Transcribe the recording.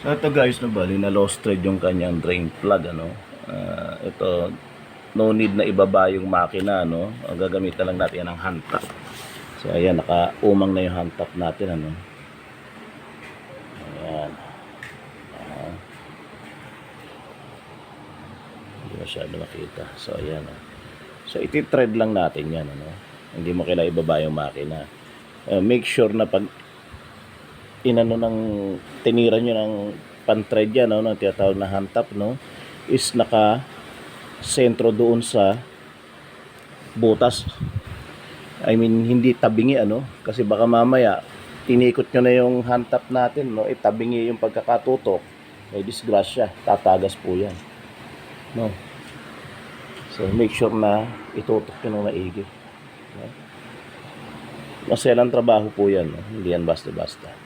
So ito guys, no, bali na lost thread yung kanyang drain plug, ano. Ito, no need na ibaba yung makina, no. Ang gagamitan lang natin yan ng hand tap. So ayan, naka-umang na yung hand tap natin, ano. Ayan. Hindi masyado makita. So ayan, oh. So iti-thread lang natin yan, ano. Hindi mo kailangan ibaba yung makina. Make sure na pag inano ng tinira nyo ng pan-thread yan, no, ng tinatawag na hand tap, no, is naka sentro doon sa butas. I mean, hindi tabingi, ano, kasi baka mamaya tinikot nyo na yung hand tap natin, no, itabingi yung pagkakatutok, may disgrasya, tatagas po yan, no. So make sure na itutok nyo ng maigi, no? Maselang trabaho po yan, no? Hindi yan basta-basta.